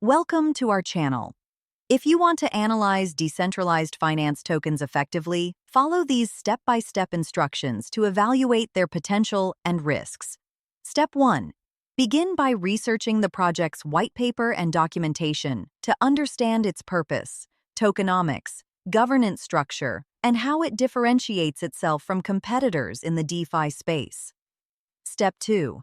Welcome to our channel. If you want to analyze decentralized finance tokens effectively, follow these step-by-step instructions to evaluate their potential and risks. Step 1. Begin by researching the project's white paper and documentation to understand its purpose, tokenomics, governance structure, and how it differentiates itself from competitors in the DeFi space. Step 2.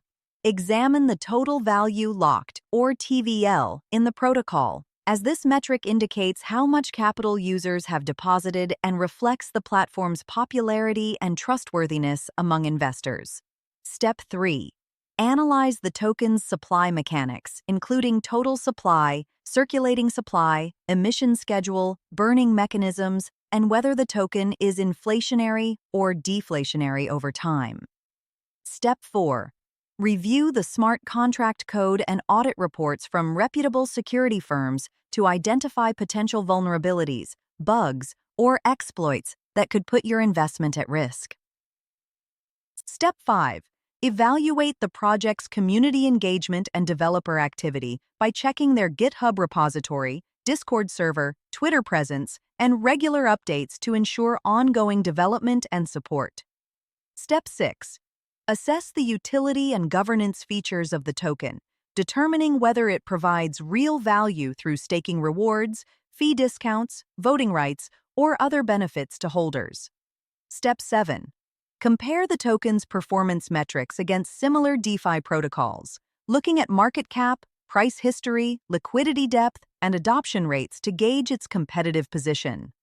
Examine the total value locked, or TVL, in the protocol, as this metric indicates how much capital users have deposited and reflects the platform's popularity and trustworthiness among investors. Step 3. Analyze the token's supply mechanics, including total supply, circulating supply, emission schedule, burning mechanisms, and whether the token is inflationary or deflationary over time. Step 4. Review the smart contract code and audit reports from reputable security firms to identify potential vulnerabilities, bugs, or exploits that could put your investment at risk. Step 5. Evaluate the project's community engagement and developer activity by checking their GitHub repository, Discord server, Twitter presence, and regular updates to ensure ongoing development and support. Step 6. Assess the utility and governance features of the token, determining whether it provides real value through staking rewards, fee discounts, voting rights, or other benefits to holders. Step 7. Compare the token's performance metrics against similar DeFi protocols, looking at market cap, price history, liquidity depth, and adoption rates to gauge its competitive position.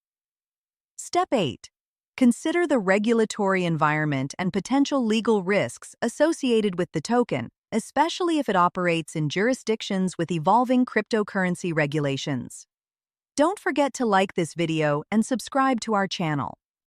Step 8. Consider the regulatory environment and potential legal risks associated with the token, especially if it operates in jurisdictions with evolving cryptocurrency regulations. Don't forget to like this video and subscribe to our channel.